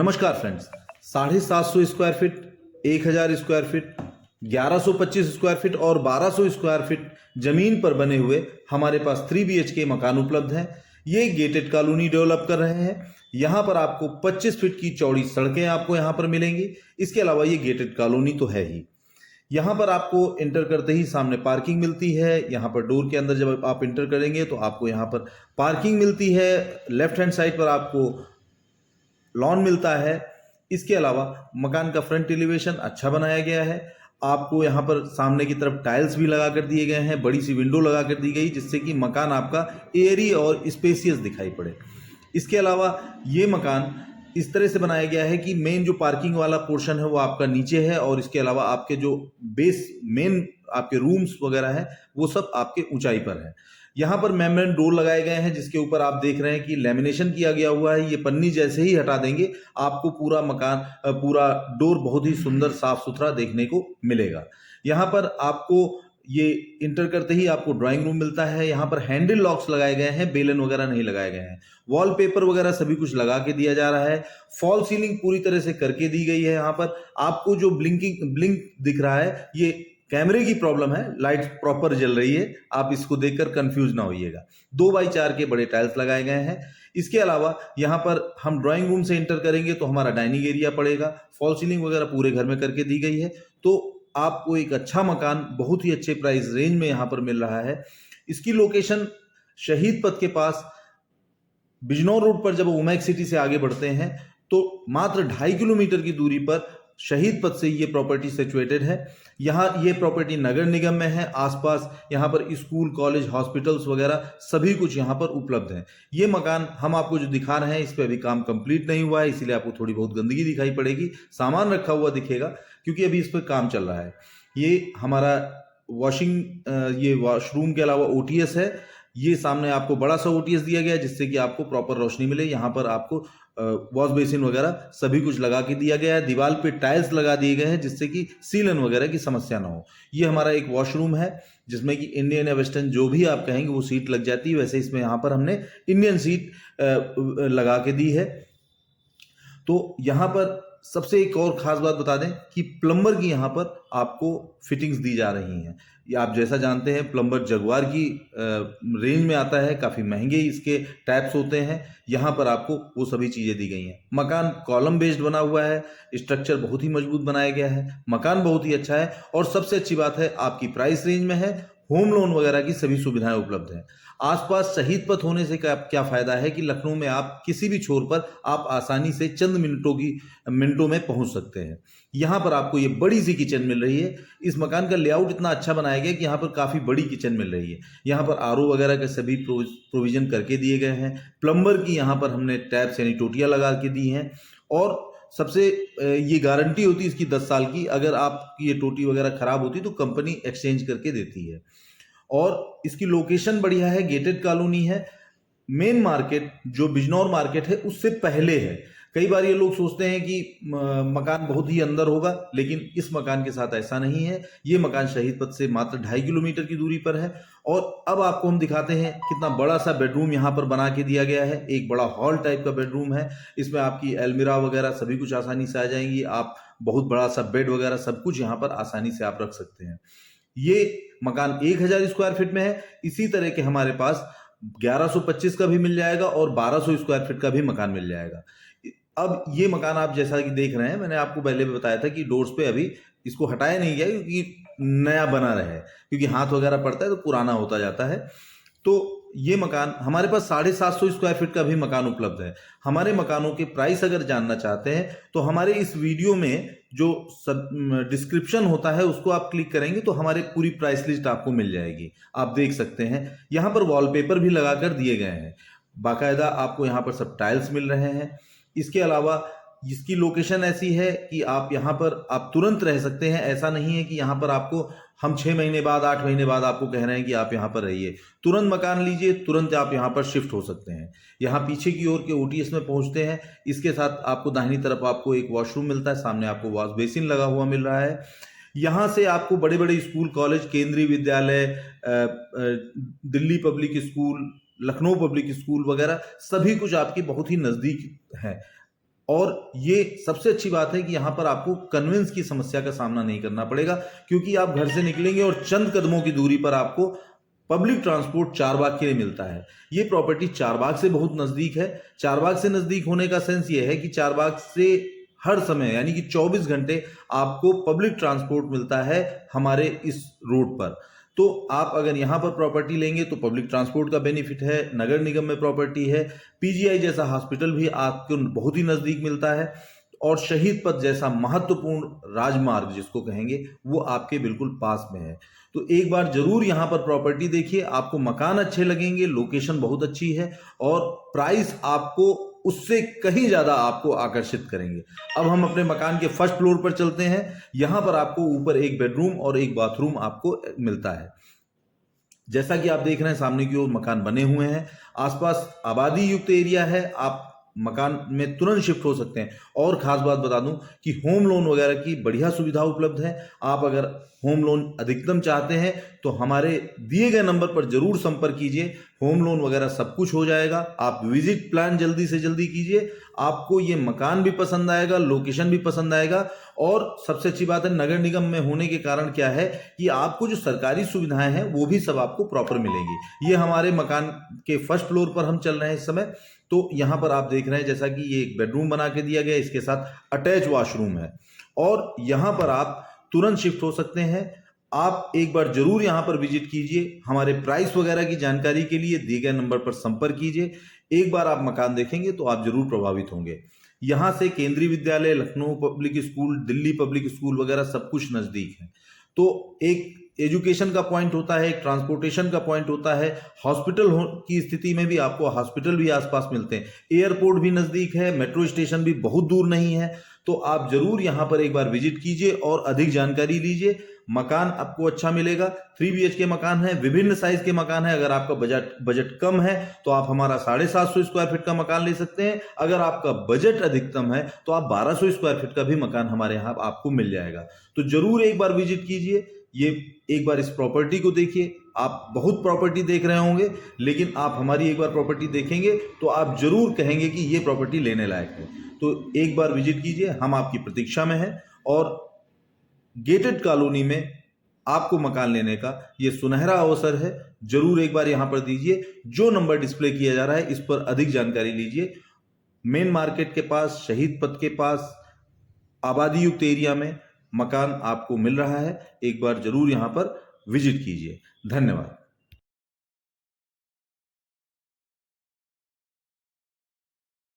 नमस्कार friends. 750 square feet, 1000 square feet, 1125 square feet और 1200 square feet जमीन पर बने हुए हमारे पास 3 BHK मकान उपलब्ध हैं। ये गेटेड कॉलोनी डेवलप कर रहे हैं। यहाँ पर आपको 25 फीट की चौड़ी सड़कें आपको यहाँ पर मिलेंगी। इसके अलावा ये गेटेड कॉलोनी तो है ही। यहाँ पर आपको इंटर करते ही सामने पार्किंग मिलती है। यहाँ पर डोर के अंदर जब आप इंटर करेंगे तो आपको यहाँ पर पार्किंग मिलती है। लेफ्ट हैंड साइड पर आपको लॉन मिलता है। इसके अलावा मकान का फ्रंट एलिवेशन अच्छा बनाया गया है। आपको यहाँ पर सामने की तरफ टाइल्स भी लगा कर दिए गए हैं, बड़ी सी विंडो लगा कर दी गई जिससे कि मकान आपका एयरी और स्पेसियस दिखाई पड़े। इसके अलावा ये मकान इस तरह से बनाया गया है कि मेन जो पार्किंग वाला पोर्शन है वो आपका नीचे है और इसके अलावा आपके जो बेस मेन आपके रूम्स वगैरह है वो सब आपके ऊंचाई पर है। यहाँ पर मेम्ब्रेन डोर लगाए गए हैं जिसके ऊपर आप देख रहे हैं कि लेमिनेशन किया गया हुआ है। ये पन्नी जैसे ही हटा देंगे आपको पूरा मकान पूरा डोर बहुत ही सुंदर साफ सुथरा देखने को मिलेगा। यहाँ पर आपको ये इंटर करते ही आपको ड्राइंग रूम मिलता है। यहाँ पर हैंडल लॉक्स लगाए गए हैं, बेलन वगैरह नहीं लगाए गए हैं। वॉलपेपर वगैरह सभी कुछ लगा के दिया जा रहा है। फॉल सीलिंग पूरी तरह से करके दी गई है। यहाँ पर आपको जो ब्लिंक दिख रहा है ये कैमरे की प्रॉब्लम है, लाइट प्रॉपर जल रही है, आप इसको देखकर कंफ्यूज ना होइएगा। 2x4 के बड़े टाइल्स लगाए गए हैं। इसके अलावा यहाँ पर हम ड्राइंग रूम से एंटर करेंगे तो हमारा डाइनिंग एरिया पड़ेगा। फॉल सीलिंग वगैरह पूरे घर में करके दी गई है। तो आपको एक अच्छा मकान बहुत ही अच्छे प्राइस रेंज में यहाँ पर मिल रहा है। इसकी लोकेशन शहीद पथ के पास बिजनौर रोड पर जब उमैक सिटी से आगे बढ़ते हैं तो मात्र 2.5 किलोमीटर की दूरी पर शहीद पथ से ये प्रॉपर्टी सिचुएटेड है। यहाँ ये प्रॉपर्टी नगर निगम में है। आसपास यहाँ पर स्कूल, कॉलेज, हॉस्पिटल्स वगैरह सभी कुछ यहाँ पर उपलब्ध है। ये मकान हम आपको जो दिखा रहे हैं इस पर अभी काम कंप्लीट नहीं हुआ है, इसीलिए आपको थोड़ी बहुत गंदगी दिखाई पड़ेगी, सामान रखा हुआ दिखेगा क्योंकि अभी इस पर काम चल रहा है। ये हमारा ये वॉशरूम के अलावा OTS है। ये सामने आपको बड़ा सा OTS दिया गया है जिससे कि आपको प्रॉपर रोशनी मिले। यहाँ पर आपको वॉश बेसिन वगैरह सभी कुछ लगा के दिया गया है। दीवार पे टाइल्स लगा दिए गए हैं जिससे कि सीलन वगैरह की समस्या ना हो। ये हमारा एक वॉशरूम है जिसमें कि इंडियन या वेस्टर्न जो भी आप कहेंगे वो सीट लग जाती है। वैसे इसमें यहाँ पर हमने इंडियन सीट लगा के दी है। तो यहाँ पर सबसे एक और खास बात बता दें कि प्लम्बर की यहाँ पर आपको फिटिंग्स दी जा रही हैं। ये आप जैसा जानते हैं प्लम्बर जगुआर की रेंज में आता है, काफ़ी महंगे इसके टैप्स होते हैं। यहाँ पर आपको वो सभी चीज़ें दी गई हैं। मकान कॉलम बेस्ड बना हुआ है, स्ट्रक्चर बहुत ही मजबूत बनाया गया है, मकान बहुत ही अच्छा है और सबसे अच्छी बात है आपकी प्राइस रेंज में है। होम लोन वगैरह की सभी सुविधाएं उपलब्ध हैं। आसपास शहीद पथ होने से क्या फायदा है कि लखनऊ में आप किसी भी छोर पर आप आसानी से चंद मिनटों में पहुंच सकते हैं। यहाँ पर आपको ये बड़ी सी किचन मिल रही है। इस मकान का लेआउट इतना अच्छा बनाया गया कि यहाँ पर काफ़ी बड़ी किचन मिल रही है। यहाँ पर RO वगैरह के सभी प्रोविजन करके दिए गए हैं। प्लम्बर की यहाँ पर हमने टैप्स यानी टोटियाँ लगा के दी हैं और सबसे ये गारंटी होती है इसकी 10 साल की। अगर आपकी ये टोटी वगैरह खराब होती तो कंपनी एक्सचेंज करके देती है। और इसकी लोकेशन बढ़िया है, गेटेड कॉलोनी है। मेन मार्केट जो बिजनौर मार्केट है उससे पहले है। कई बार ये लोग सोचते हैं कि मकान बहुत ही अंदर होगा, लेकिन इस मकान के साथ ऐसा नहीं है। ये मकान शहीद पथ से मात्र 2.5 किलोमीटर की दूरी पर है। और अब आपको हम दिखाते हैं कितना बड़ा सा बेडरूम यहाँ पर बना के दिया गया है। एक बड़ा हॉल टाइप का बेडरूम है। इसमें आपकी अलमीरा वगैरह सभी कुछ आसानी से आ जाएंगी। आप बहुत बड़ा सा बेड वगैरह सब कुछ यहाँ पर आसानी से आप रख सकते हैं। ये मकान 1000 स्क्वायर फीट में है। इसी तरह के हमारे पास 1125 का भी मिल जाएगा और 1200 स्क्वायर फीट का भी मकान मिल जाएगा। अब ये मकान आप जैसा कि देख रहे हैं, मैंने आपको पहले भी बताया था कि डोर्स पे अभी इसको हटाया नहीं गया क्योंकि नया बना रहे, क्योंकि हाथ वगैरह पड़ता है तो पुराना होता जाता है। तो ये मकान हमारे पास 750 स्क्वायर फीट का भी मकान उपलब्ध है। हमारे मकानों के प्राइस अगर जानना चाहते हैं तो हमारे इस वीडियो में जो डिस्क्रिप्शन होता है उसको आप क्लिक करेंगे तो हमारे पूरी प्राइस लिस्ट आपको मिल जाएगी। आप देख सकते हैं यहाँ पर वॉलपेपर भी लगाकर दिए गए हैं। बाकायदा आपको यहाँ पर सब टाइल्स मिल रहे हैं। इसके अलावा इसकी लोकेशन ऐसी है कि आप यहाँ पर आप तुरंत रह सकते हैं। ऐसा नहीं है कि यहाँ पर आपको हम 6 महीने बाद 8 महीने बाद आपको कह रहे हैं कि आप यहाँ पर रहिए। तुरंत मकान लीजिए, तुरंत आप यहाँ पर शिफ्ट हो सकते हैं। यहाँ पीछे की ओर के OTS में पहुँचते हैं। इसके साथ आपको दाहिनी तरफ आपको एक वॉशरूम मिलता है, सामने आपको वॉश बेसिन लगा हुआ मिल रहा है। यहाँ से आपको बड़े बड़े स्कूल, कॉलेज, केंद्रीय विद्यालय, Delhi public school, Lucknow public school वगैरह सभी कुछ आपके बहुत ही नज़दीक है। और ये सबसे अच्छी बात है कि यहाँ पर आपको कन्वेंस की समस्या का सामना नहीं करना पड़ेगा, क्योंकि आप घर से निकलेंगे और चंद कदमों की दूरी पर आपको पब्लिक ट्रांसपोर्ट चारबाग के लिए मिलता है। ये प्रॉपर्टी चारबाग से बहुत नज़दीक है। चारबाग से नज़दीक होने का सेंस ये है कि चारबाग से हर समय यानी कि 24 घंटे आपको पब्लिक ट्रांसपोर्ट मिलता है हमारे इस रोड पर। तो आप अगर यहाँ पर प्रॉपर्टी लेंगे तो पब्लिक ट्रांसपोर्ट का बेनिफिट है, नगर निगम में प्रॉपर्टी है, पीजीआई जैसा हॉस्पिटल भी आपको बहुत ही नज़दीक मिलता है, और शहीद पथ जैसा महत्वपूर्ण राजमार्ग जिसको कहेंगे वो आपके बिल्कुल पास में है। तो एक बार जरूर यहाँ पर प्रॉपर्टी देखिए, आपको मकान अच्छे लगेंगे, लोकेशन बहुत अच्छी है और प्राइस आपको उससे कहीं ज्यादा आपको आकर्षित करेंगे। अब हम अपने मकान के फर्स्ट फ्लोर पर चलते हैं। यहां पर आपको ऊपर एक बेडरूम और एक बाथरूम आपको मिलता है। जैसा कि आप देख रहे हैं सामने की ओर मकान बने हुए हैं, आसपास आबादी युक्त एरिया है, आप मकान में तुरंत शिफ्ट हो सकते हैं। और खास बात बता दूं कि होम लोन वगैरह की बढ़िया सुविधा उपलब्ध है। आप अगर होम लोन अधिकतम चाहते हैं तो हमारे दिए गए नंबर पर जरूर संपर्क कीजिए, होम लोन वगैरह सब कुछ हो जाएगा। आप विजिट प्लान जल्दी से जल्दी कीजिए, आपको ये मकान भी पसंद आएगा, लोकेशन भी पसंद आएगा, और सबसे अच्छी बात है नगर निगम में होने के कारण क्या है कि आपको जो सरकारी सुविधाएं हैं वो भी सब आपको प्रॉपर मिलेंगी। ये हमारे मकान के फर्स्ट फ्लोर पर हम चल रहे हैं इस समय। तो यहाँ पर आप देख रहे हैं जैसा कि ये एक बेडरूम बना के दिया गया है, इसके साथ अटैच वॉशरूम है और यहाँ पर आप तुरंत शिफ्ट हो सकते हैं। आप एक बार जरूर यहाँ पर विजिट कीजिए। हमारे प्राइस वगैरह की जानकारी के लिए दिए गए नंबर पर संपर्क कीजिए। एक बार आप मकान देखेंगे तो आप जरूर प्रभावित होंगे। यहाँ से केंद्रीय विद्यालय, Lucknow public school, Delhi public school वगैरह सब कुछ नजदीक है। तो एक एजुकेशन का पॉइंट होता है, एक ट्रांसपोर्टेशन का पॉइंट होता है, हॉस्पिटल की स्थिति में भी आपको हॉस्पिटल भी आसपास मिलते हैं, एयरपोर्ट भी नजदीक है, मेट्रो स्टेशन भी बहुत दूर नहीं है। तो आप जरूर यहाँ पर एक बार विजिट कीजिए और अधिक जानकारी लीजिए। मकान आपको अच्छा मिलेगा। 3 BHK मकान है, विभिन्न साइज के मकान है। अगर आपका बजट कम है तो आप हमारा 750 स्क्वायर फीट का मकान ले सकते हैं। अगर आपका बजट अधिकतम है तो आप 1200 स्क्वायर फीट का भी मकान हमारे यहाँ आपको मिल जाएगा। तो जरूर एक बार विजिट कीजिए, ये एक बार इस प्रॉपर्टी को देखिए। आप बहुत प्रॉपर्टी देख रहे होंगे, लेकिन आप हमारी एक बार प्रॉपर्टी देखेंगे तो आप जरूर कहेंगे कि ये प्रॉपर्टी लेने लायक है। तो एक बार विजिट कीजिए, हम आपकी प्रतीक्षा में हैं। और गेटेड कॉलोनी में आपको मकान लेने का ये सुनहरा अवसर है, जरूर एक बार यहां पर दीजिए। जो नंबर डिस्प्ले किया जा रहा है इस पर अधिक जानकारी लीजिए। मेन मार्केट के पास, शहीद पथ के पास, आबादी युक्त एरिया में मकान आपको मिल रहा है। एक बार जरूर यहां पर विजिट कीजिए। धन्यवाद।